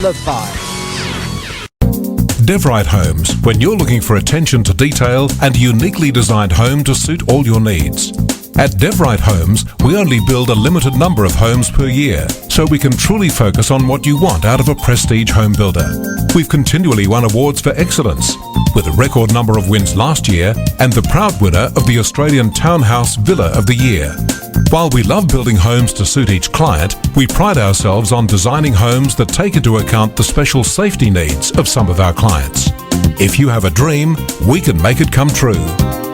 Sattler Files. Devrite Homes, when you're looking for attention to detail and a uniquely designed home to suit all your needs. At Devrite Homes, we only build a limited number of homes per year, so we can truly focus on what you want out of a prestige home builder. We've continually won awards for excellence, with a record number of wins last year and the proud winner of the Australian Townhouse Villa of the Year. While we love building homes to suit each client, we pride ourselves on designing homes that take into account the special safety needs of some of our clients. If you have a dream, we can make it come true.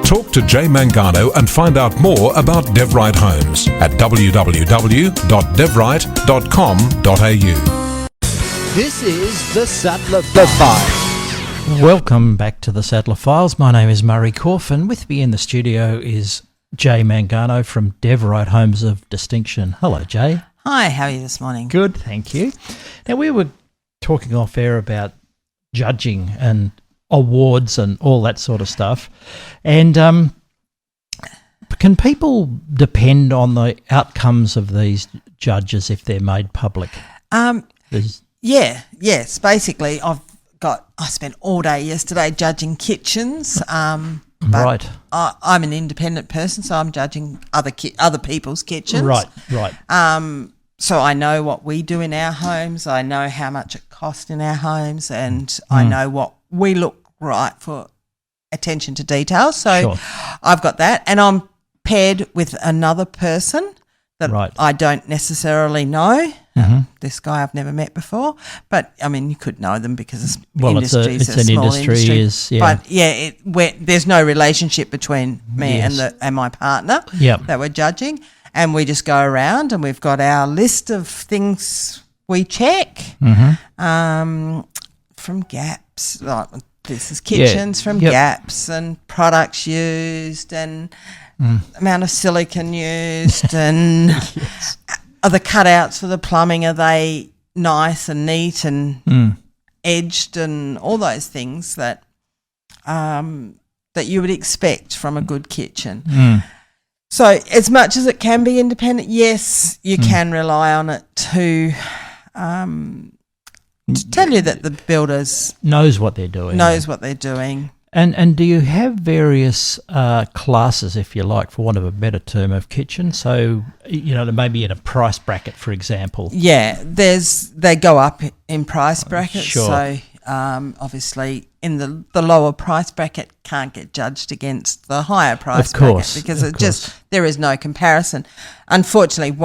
Talk to Jay Mangano and find out more about Devrite Homes at www.devrite.com.au. This is the Sattler Files. Welcome back to the Sattler Files. My name is Murray Corf, and with me in the studio is Jay Mangano from Devrite Homes of Distinction. Hello, Jay. Hi, how are you this morning? Good, thank you. Now, we were talking off air about judging and awards and all that sort of stuff. And can people depend on the outcomes of these judges if they're made public? Yes. Basically, I spent all day yesterday judging kitchens. Right. I'm an independent person, so I'm judging other people's kitchens. Right. So I know what we do in our homes. I know how much it costs in our homes, and I know what we look right for attention to detail. So I've got that, and I'm paired with another person that I don't necessarily know. This guy I've never met before, but I mean, you could know them because it's a small industry. But there's no relationship between me and my partner that we're judging, and we just go around and we've got our list of things we check from gaps. Like this is kitchens from gaps and products used and amount of silicone used and are the cutouts for the plumbing, are they nice and neat and edged and all those things that that you would expect from a good kitchen. So as much as it can be independent, yes, you can rely on it to tell you that the builders knows what they're doing. And do you have various classes, if you like, for want of a better term, of kitchen? So, maybe in a price bracket, for example. Yeah, they go up in price brackets. Sure. So, obviously, in the lower price bracket can't get judged against the higher price bracket because there is no comparison. Unfortunately,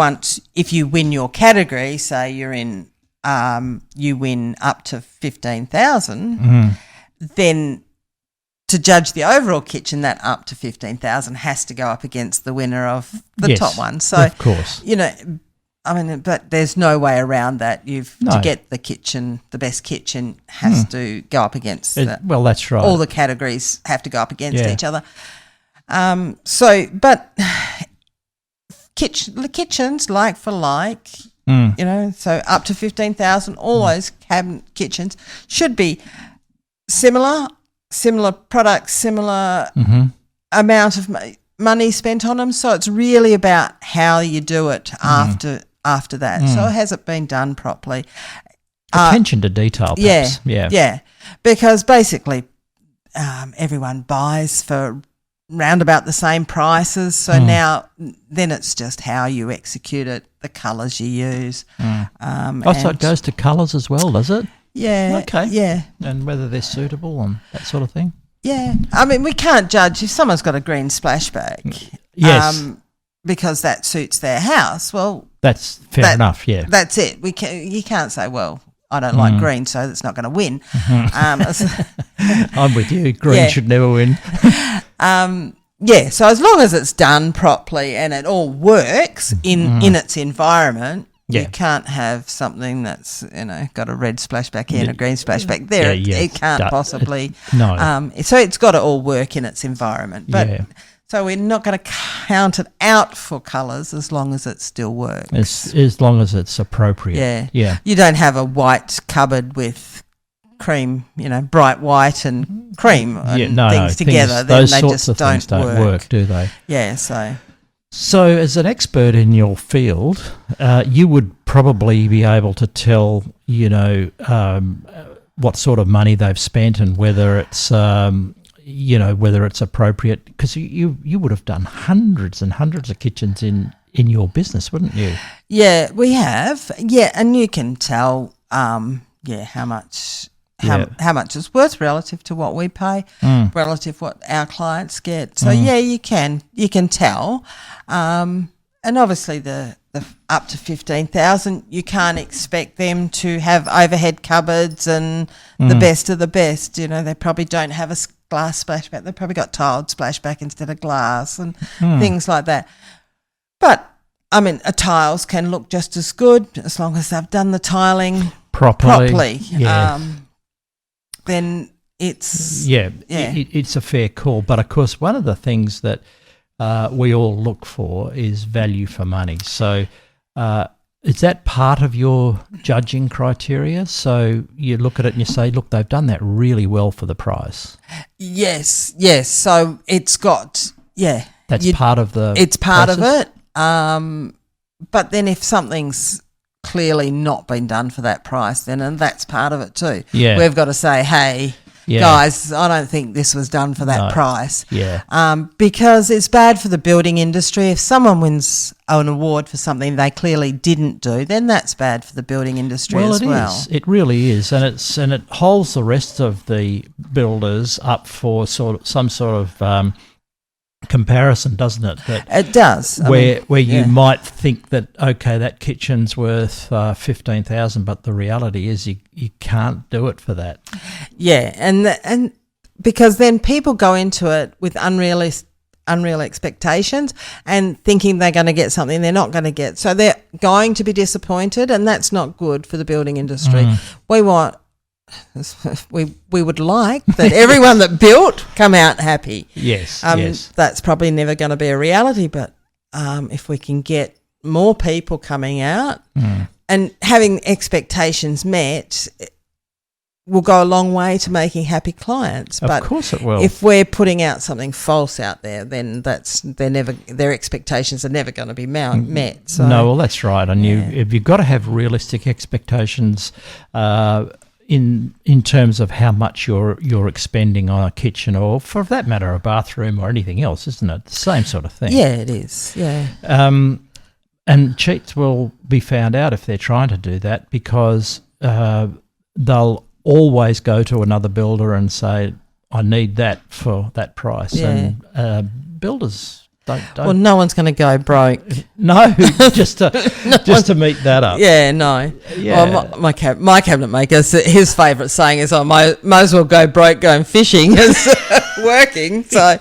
if you win your category, say you're in, you win up to 15,000, then to judge the overall kitchen, that up to 15,000 has to go up against the winner of the top one. So, of course, but there's no way around that. To get the kitchen, the best kitchen has to go up against. That's right. All the categories have to go up against each other. Kitchens like for like, so up to 15,000. All those cabinet kitchens should be similar products, similar amount of money spent on them. So it's really about how you do it after that. So has it been done properly? Attention to detail, perhaps. Yeah. Because basically everyone buys for round about the same prices. So now then it's just how you execute it, the colours you use. So it goes to colours as well, does it? Yeah. Okay. Yeah. And whether they're suitable and that sort of thing? Yeah. I mean, we can't judge if someone's got a green splashback. Yes. Because that suits their house. Well, that's fair enough, yeah. That's it. You can't say, well, I don't like green, so that's not going to win. I'm with you. Green should never win. So as long as it's done properly and it all works in its environment, you can't have something that's got a red splashback here and a green splashback there. It can't possibly. No. So it's got to all work in its environment. But so we're not going to count it out for colours as long as it still works. As long as it's appropriate. Yeah. You don't have a white cupboard with cream, bright white and cream and things together. Then those they sorts just of things don't work, do they? Yeah. So So, as an expert in your field, you would probably be able to tell, what sort of money they've spent and whether it's, whether it's appropriate. Because you would have done hundreds and hundreds of kitchens in your business, wouldn't you? Yeah, we have. Yeah, and you can tell, how much it's worth relative to what we pay, relative what our clients get. So you can tell, and obviously the up to 15,000, you can't expect them to have overhead cupboards and the best of the best. They probably don't have a glass splashback. They've probably got tiled splashback instead of glass and things like that. But I mean, tiles can look just as good as long as they've done the tiling properly. Yeah. Then it's it's a fair call. But of course, one of the things that we all look for is value for money. So is that part of your judging criteria? So you look at it and you say, look, they've done that really well for the price. Yes. So it's got that's part of the it's part process? of it. But then if something's clearly not been done for that price, then and that's part of it too. Yeah. We've got to say, hey, guys, I don't think this was done for that price. Yeah. Because it's bad for the building industry. If someone wins an award for something they clearly didn't do, then that's bad for the building industry as well. It really is, and it holds the rest of the builders up for some sort of comparison, doesn't it? It does. Where you might think that, okay, that kitchen's worth 15,000, but the reality is you can't do it for that. Yeah, and because then people go into it with unreal expectations and thinking they're going to get something they're not going to get. So they're going to be disappointed, and that's not good for the building industry. We would like that everyone that built come out happy. Yes, That's probably never going to be a reality, but if we can get more people coming out and having expectations met, will go a long way to making happy clients. Of course it will. If we're putting out something false out there, then their expectations are never going to be met. So. No, well, that's right. And you've got to have realistic expectations in terms of how much you're expending on a kitchen, or for that matter a bathroom or anything else, isn't it? The same sort of thing. Yeah, it is. Yeah. And cheats will be found out if they're trying to do that, because they'll always go to another builder and say, I need that for that price. Yeah. And builders don't. Well, no one's going to go broke. No, just to meet that up. Yeah, no. Yeah. Well, my cabinet maker, his favourite saying is, I might as well go broke going fishing as working. So,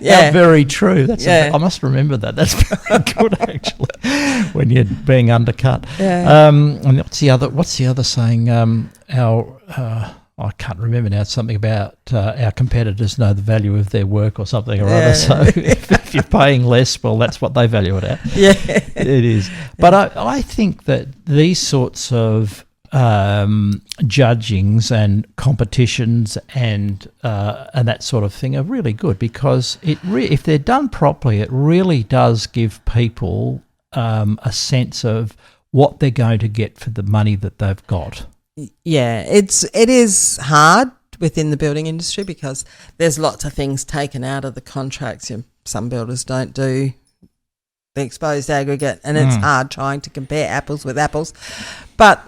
yeah. Very true. I must remember that. That's very good, actually, when you're being undercut. Yeah. And what's the other saying? I can't remember now. It's something about our competitors know the value of their work or something or other. So if you're paying less, well, that's what they value it at. Yeah, it is. But I think that these sorts of judgings and competitions and that sort of thing are really good, because if they're done properly, it really does give people a sense of what they're going to get for the money that they've got. Yeah, it is hard within the building industry because there's lots of things taken out of the contracts. Some builders don't do the exposed aggregate, and it's hard trying to compare apples with apples. But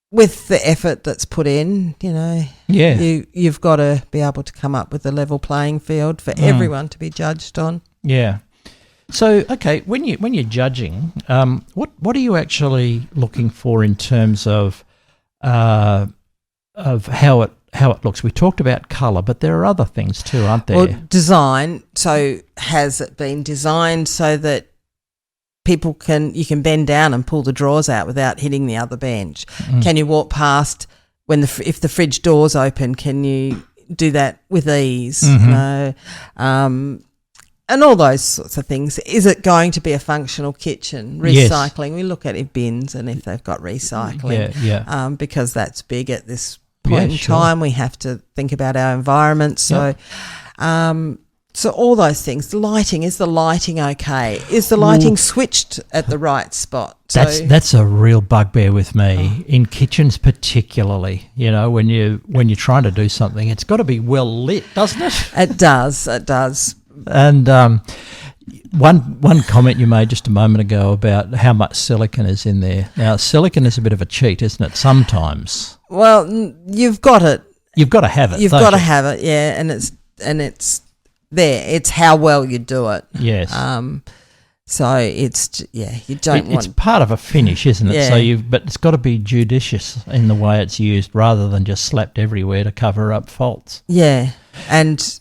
with the effort that's put in, you've got to be able to come up with a level playing field for everyone to be judged on. Yeah. So, okay, when you're judging, what are you actually looking for in terms of how it looks? We talked about colour, but there are other things too, aren't there? Well, design. So has it been designed so that you can bend down and pull the drawers out without hitting the other bench? Can you walk past if the fridge door's open? Can you do that with ease? And all those sorts of things. Is it going to be a functional kitchen? Recycling. Yes. We look at bins and if they've got recycling. Because that's big at this point in time. We have to think about our environment. So So all those things. The lighting, is the lighting okay? Is the lighting switched at the right spot? That's a real bugbear with me in kitchens, particularly. You know, when you're trying to do something, it's got to be well lit, doesn't it? It does. It does. And one comment you made just a moment ago about how much silicon is in there. Now, silicon is a bit of a cheat, isn't it? Sometimes. Well, you've got it. You've got to have it. You've got to have it, yeah, and it's there. It's how well you do it. Yes. So it's you don't want. It's part of a finish, isn't it? Yeah. So but it's got to be judicious in the way it's used, rather than just slapped everywhere to cover up faults. Yeah, and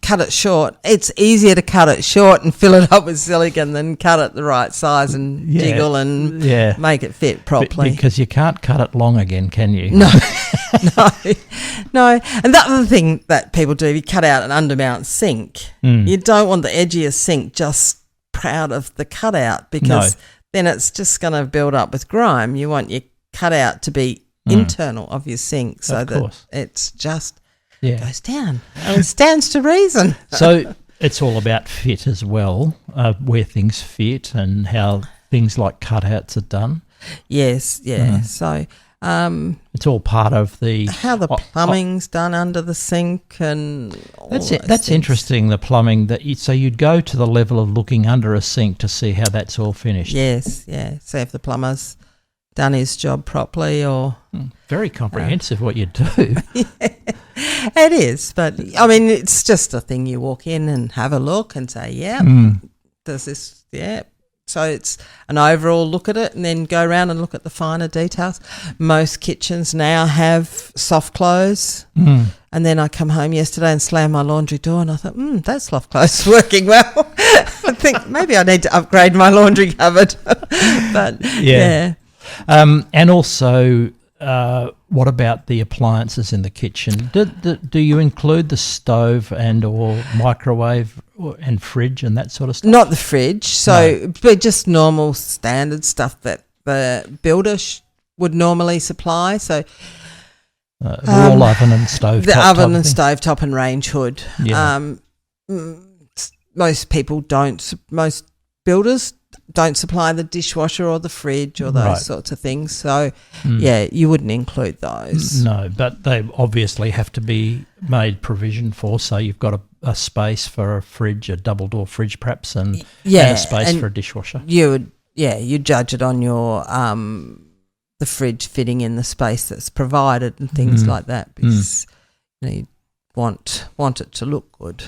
cut it short. It's easier to cut it short and fill it up with silicone than cut it the right size and jiggle and make it fit properly. Because you can't cut it long again, can you? No. No. And the other thing that people do, you cut out an undermount sink. You don't want the edge of your sink just proud of the cutout, because then it's just going to build up with grime. You want your cutout to be internal of your sink, so that it's just goes down. And it stands to reason. So it's all about fit as well, where things fit and how things like cutouts are done. Yes, So it's all part of the how the plumbing's done under the sink, and that's interesting. The plumbing so you'd go to the level of looking under a sink to see how that's all finished. Yes, see if the plumber's done his job properly, or very comprehensive what you do. It is, but I mean, it's just a thing. You walk in and have a look and say, does this? So it's an overall look at it, and then go around and look at the finer details. Most kitchens now have soft close. And then I come home yesterday and slammed my laundry door, and I thought, that soft close is working well. I think maybe I need to upgrade my laundry cupboard. But and also, what about the appliances in the kitchen? Do you include the stove and or microwave and fridge and that sort of stuff? Not the fridge, but just normal standard stuff that the builder would normally supply. So wall oven and stove. The oven and stovetop and range hood. Yeah. Most builders don't supply the dishwasher or the fridge or those sorts of things. So, you wouldn't include those. No, but they obviously have to be made provision for. So you've got a space for a fridge, a double door fridge perhaps, and a space for a dishwasher. You judge it on your the fridge fitting in the space that's provided and things like that, because you want it to look good.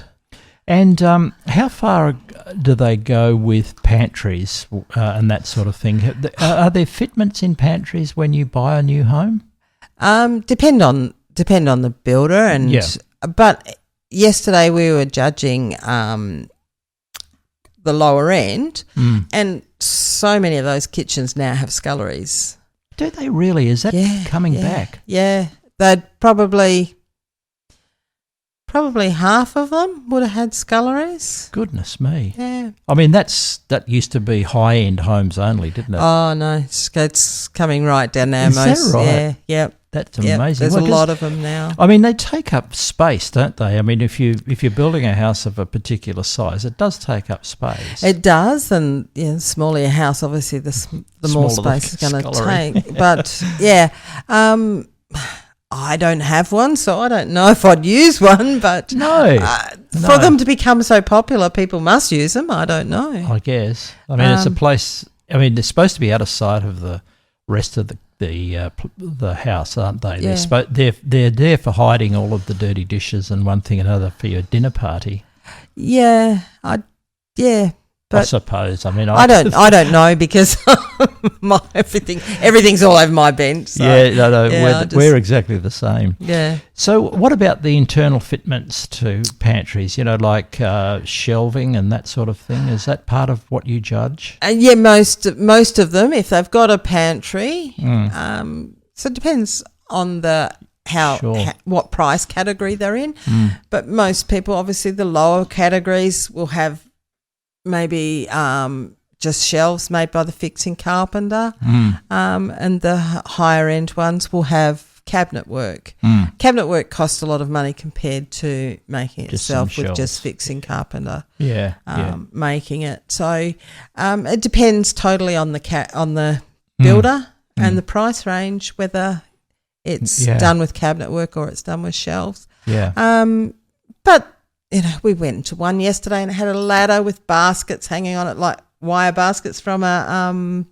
And how far do they go with pantries and that sort of thing? Are there fitments in pantries when you buy a new home? Depend on the builder, but yesterday we were judging the lower end, and so many of those kitchens now have sculleries. Do they really? Is that coming back? Yeah, they'd probably half of them would have had sculleries. Goodness me. Yeah. I mean, that used to be high-end homes only, didn't it? Oh, no, it's coming right down now. Is that right? Yeah, yep. That's amazing. There's a lot of them now. I mean, they take up space, don't they? I mean, if you're building a house of a particular size, it does take up space. It does, and the smaller your house, obviously, the more space it's going to take. But I don't have one, so I don't know if I'd use one. But for them to become so popular, people must use them. I don't know. I guess. I mean, it's a place. I mean, they're supposed to be out of sight of the rest of the house, aren't they? Yeah. They're there for hiding all of the dirty dishes and one thing and another for your dinner party. Yeah, but I suppose. I mean, I don't know, because everything's all over my bench. So, we're exactly the same. Yeah. So, what about the internal fitments to pantries? You know, like shelving and that sort of thing. Is that part of what you judge? Most of them, if they've got a pantry. So it depends on what price category they're in. But most people, obviously, the lower categories will have maybe just shelves made by the fixing carpenter, and the higher end ones will have cabinet work. Cabinet work costs a lot of money compared to making it yourself with just fixing carpenter. Making it. So it depends totally on the builder and the price range, whether it's done with cabinet work or it's done with shelves. But we went to one yesterday and it had a ladder with baskets hanging on it, like wire baskets from a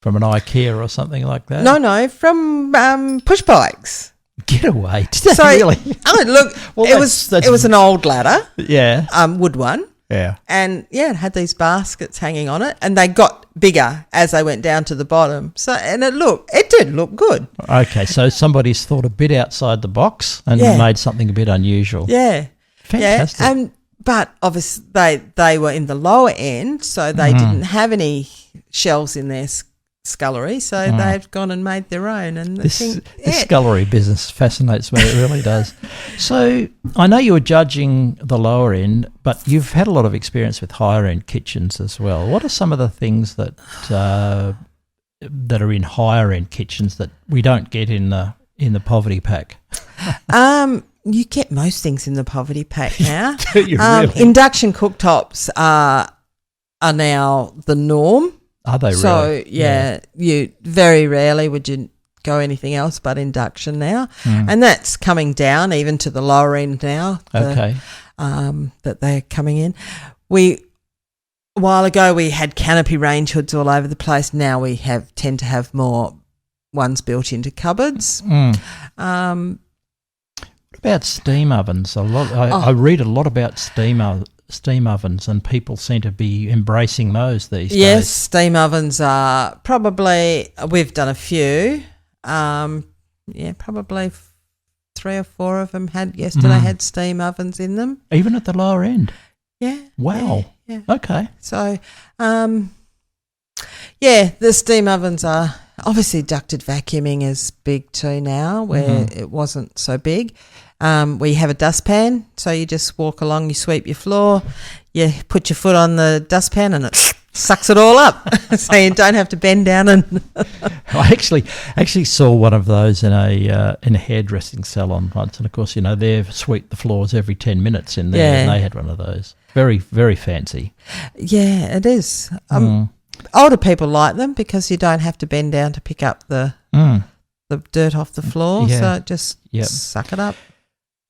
from an IKEA or something like that. No, from push bikes. Get away! Did that really? Oh, look, it was an old ladder. Wood one. And it had these baskets hanging on it, and they got bigger as they went down to the bottom. So, and it did look good. Okay, so somebody's thought a bit outside the box and made something a bit unusual. Fantastic. Yeah, but obviously they were in the lower end, so they didn't have any shelves in their scullery, so they've gone and made their own. And this scullery business fascinates me. It really does. So I know you were judging the lower end, but you've had a lot of experience with higher end kitchens as well. What are some of the things that are in higher end kitchens that we don't get in the poverty pack? You get most things in the poverty pack now. Do you really? Induction cooktops are now the norm. Are they really? So, you very rarely would you go anything else but induction now. And that's coming down even to the lower end now. That they're coming in. A while ago we had canopy range hoods all over the place. Now we tend to have more ones built into cupboards. What about steam ovens? I read a lot about steam ovens, and people seem to be embracing those these days. Yes, steam ovens are probably, we've done a few. Probably 3 or 4 of them had steam ovens in them. Even at the lower end? Yeah. Wow. Yeah. Okay. So, the steam ovens are, obviously ducted vacuuming is big too now, where it wasn't so big. We have a dustpan, so you just walk along, you sweep your floor, you put your foot on the dustpan and it sucks it all up, so you don't have to bend down. And I actually saw one of those in a hairdressing salon once, and of course, they sweep the floors every 10 minutes in there, and they had one of those. Very, very fancy. Yeah, it is. Older people like them because you don't have to bend down to pick up the dirt off the floor, so just suck it up.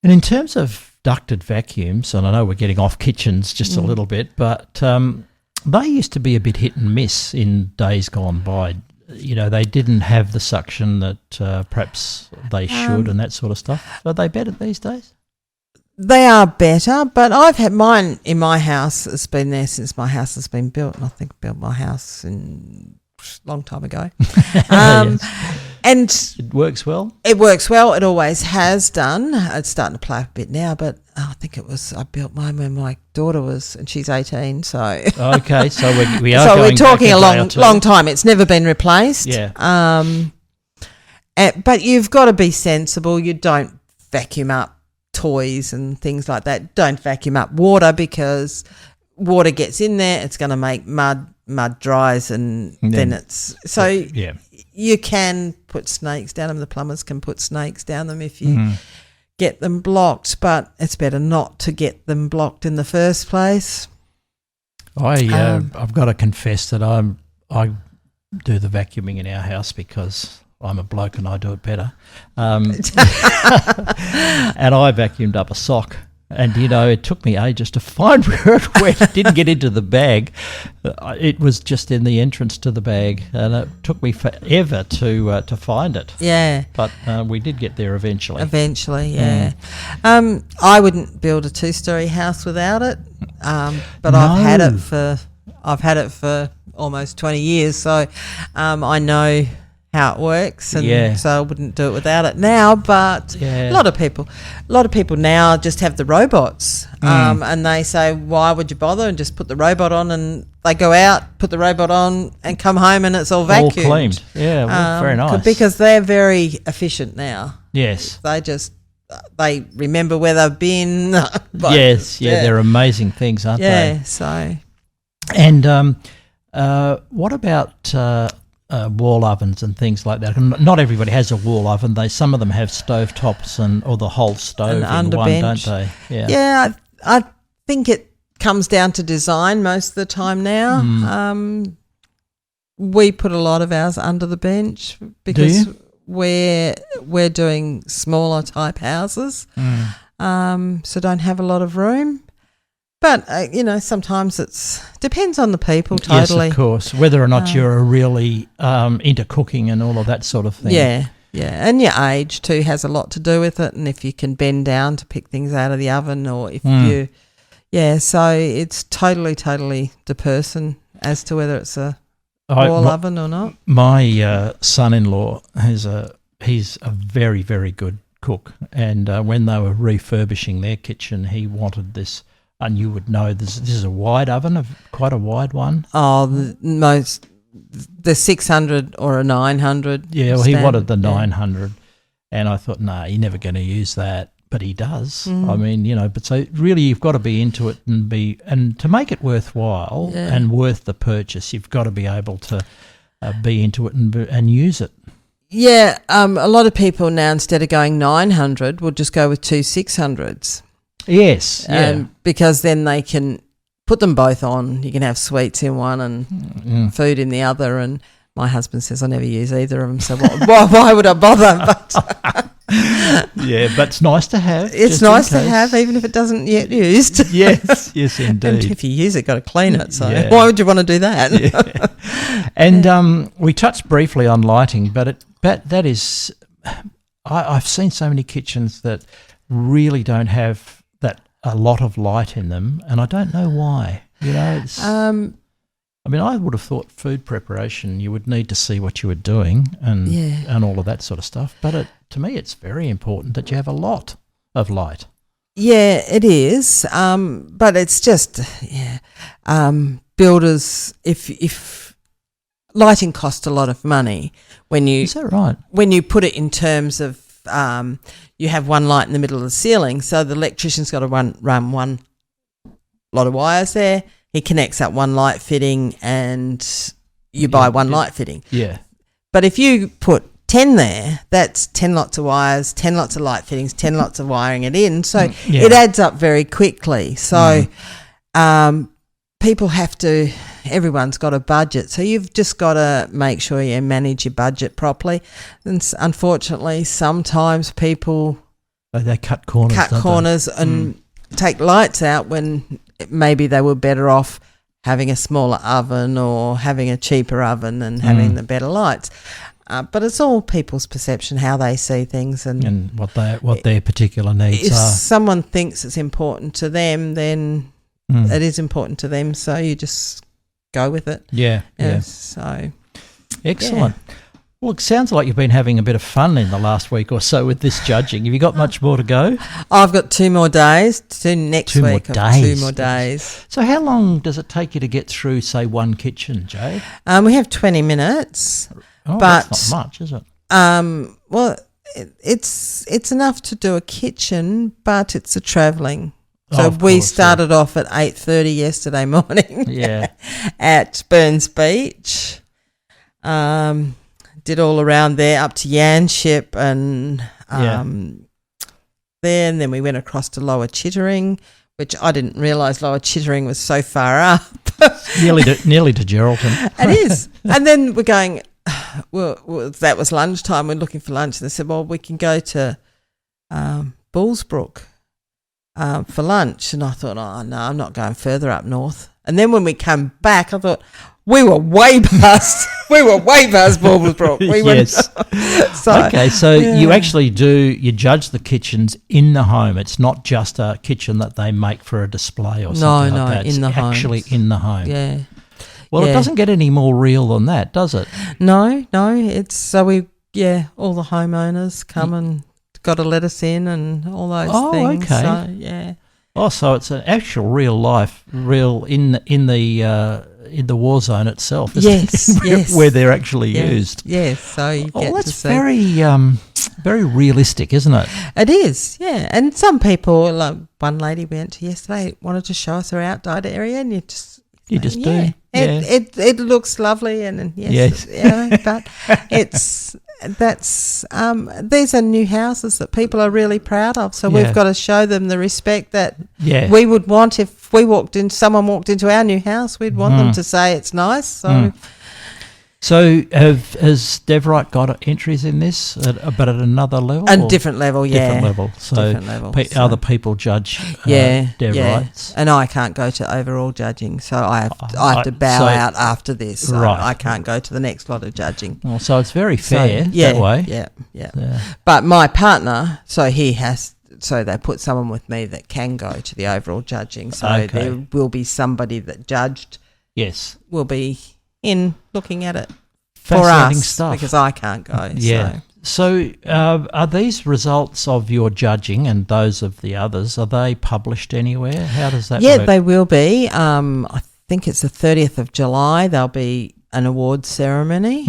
And in terms of ducted vacuums, and I know we're getting off kitchens just a little bit, but they used to be a bit hit and miss in days gone by. They didn't have the suction that perhaps they should and that sort of stuff. Are they better these days? They are better, but I've had mine in my house. It's been there since my house has been built, and I think I built my house a long time ago. And it works well? It works well. It always has done. It's starting to play a bit now, but I think I built mine when my daughter was, and she's 18, so. Okay, so we are so going we're talking back a long time. It's never been replaced. Yeah. But you've got to be sensible. You don't vacuum up toys and things like that. Don't vacuum up water because water gets in there. It's going to make mud dries, and then it's so. Yeah. You can put snakes down them. The plumbers can put snakes down them if you get them blocked, but it's better not to get them blocked in the first place. I've got to confess that I do the vacuuming in our house because I'm a bloke and I do it better. And I vacuumed up a sock. And, it took me ages to find where it went. It didn't get into the bag. It was just in the entrance to the bag, and it took me forever to find it. Yeah. But we did get there eventually. Yeah. I wouldn't build a 2-story house without it, but no. I've had it for almost 20 years, so I know how it works, and so I wouldn't do it without it now. But a lot of people now just have the robots, and they say, why would you bother, and just put the robot on, and they go out, put the robot on, and come home, and it's all vacuumed. All cleaned. Yeah, well, very nice. Because they're very efficient now. Yes. They remember where they've been. They're amazing things, aren't they? Yeah, so. And what about wall ovens and things like that. And not everybody has a wall oven. Some of them have stove tops or the whole stove in one, don't they? Yeah, I think it comes down to design most of the time now. We put a lot of ours under the bench because we're doing smaller type houses, so don't have a lot of room. But, sometimes it depends on the people totally. Yes, of course, whether or not you're really into cooking and all of that sort of thing. Yeah, and your age too has a lot to do with it, and if you can bend down to pick things out of the oven or if you... Yeah, so it's totally the person as to whether it's a wall oven or not. My son-in-law he's a very, very good cook, and when they were refurbishing their kitchen, he wanted this, and you would know this is a wide oven, quite a wide one. Oh, the 600 or a 900. Yeah, well, he wanted the 900, and I thought, you're never going to use that. But he does. I mean, but so really you've got to be into it and to make it worthwhile and worth the purchase, you've got to be able to be into it and use it. Yeah, a lot of people now, instead of going 900, will just go with 2 600s. Yes, because then they can put them both on. You can have sweets in one and food in the other. And my husband says I never use either of them, so why would I bother? But yeah, but it's nice to have. It's nice to have, even if it doesn't yet used. Yes, indeed. And if you use it, got to clean it. So why would you want to do that? Yeah. And we touched briefly on lighting, but that is, I've seen so many kitchens that really don't have a lot of light in them, and I don't know why. It's. I mean, I would have thought food preparation, you would need to see what you were doing and all of that sort of stuff. But to me, it's very important that you have a lot of light. Yeah, it is. But it's just, builders, if lighting costs a lot of money Is that right? When you put it in terms of you have one light in the middle of the ceiling, so the electrician's got to run one lot of wires there. He connects up one light fitting and you buy one light fitting. Yeah. But if you put 10 there, that's 10 lots of wires, 10 lots of light fittings, 10 lots of wiring it in. So it adds up very quickly. So people have to, everyone's got a budget. So you've just got to make sure you manage your budget properly. And unfortunately, sometimes people... They cut corners. And take lights out when... Maybe they were better off having a smaller oven or having a cheaper oven and having the better lights. But it's all people's perception, how they see things. And what their particular needs if are. If someone thinks it's important to them, then it is important to them. So you just go with it. Yeah. So excellent. Yeah. Well, it sounds like you've been having a bit of fun in the last week or so with this judging. Have you got much more to go? I've got 2 more days. Next week. 2 more days. So how long does it take you to get through, say, one kitchen, Jay? We have 20 minutes. Oh, but that's not much, is it? Well, it's enough to do a kitchen, but it's a travelling. So we started off at 8:30 yesterday morning. Yeah. At Burns Beach. Did all around there up to Yanship and there, and then we went across to Lower Chittering, which I didn't realise Lower Chittering was so far up. nearly to Geraldton. It is. And then we're going, well, that was lunchtime. We're looking for lunch. And they said, well, we can go to Bullsbrook for lunch. And I thought, oh, no, I'm not going further up north. And then when we come back, I thought, we were way past Bullsbrook. Yes. So you actually you judge the kitchens in the home. It's not just a kitchen that they make for a display or something like that. It's in the home. Actually in the home. Yeah. Well, it doesn't get any more real than that, does it? No. It's so all the homeowners come and got to let us in and all those things. Okay. So, yeah. Oh, so it's an actual real life, in the war zone itself, isn't it? Where they're actually used. Yes, so you get that's to see. Very realistic, isn't it? It is, yeah. And some people, like one lady we went to yesterday, wanted to show us her outdoor area, and you just do. It looks lovely, and yes. But these are new houses that people are really proud of. So we've got to show them the respect that we would want if someone walked into our new house. We'd want them to say it's nice. So has Devrite got entries in this, but at another level? A different level, Different level. So other people judge Devrites. And I can't go to overall judging, so I have to bow out after this. So I can't go to the next lot of judging. Oh, so it's very fair that way. Yeah. But my partner, so they put someone with me that can go to the overall judging. So there will be somebody that judged. Yes. Will be in looking at it Fascinating for us stuff. Because I can't go. Yeah. So are these results of your judging and those of the others, are they published anywhere? How does that work? Yeah, they will be. I think it's the 30th of July. There'll be an awards ceremony.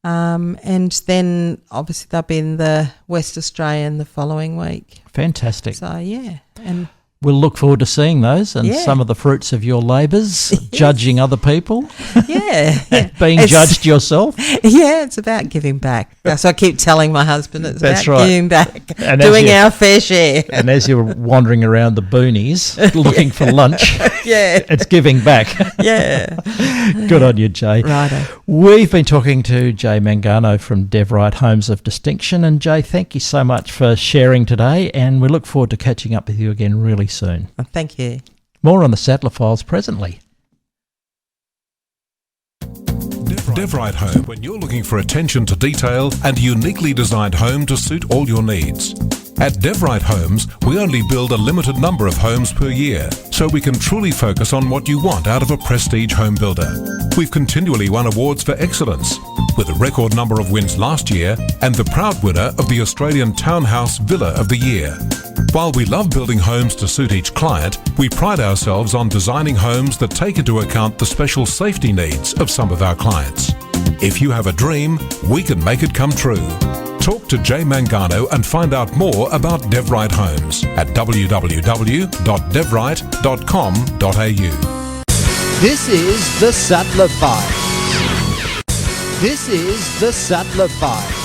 And then obviously they'll be in the West Australian the following week. Fantastic. So, and we'll look forward to seeing those and some of the fruits of your labours, judging other people. Being judged yourself. Yeah, it's about giving back. So I keep telling my husband it's about giving back, and doing our fair share. And as you're wandering around the boonies looking for lunch, it's giving back. Good on you, Jay. Righto. We've been talking to Jay Mangano from Devrite Homes of Distinction. And Jay, thank you so much for sharing today, and we look forward to catching up with you again really soon. Thank you. More on the Sattler Files presently. Devrite Home, when you're looking for attention to detail and a uniquely designed home to suit all your needs. At Devrite Homes, we only build a limited number of homes per year, so we can truly focus on what you want out of a prestige home builder. We've continually won awards for excellence, with a record number of wins last year and the proud winner of the Australian Townhouse Villa of the Year. While we love building homes to suit each client, we pride ourselves on designing homes that take into account the special safety needs of some of our clients. If you have a dream, we can make it come true. Talk to Jay Mangano and find out more about Devrite Homes at www.devrite.com.au. This is the Sattler Files. This is the Sattler Files.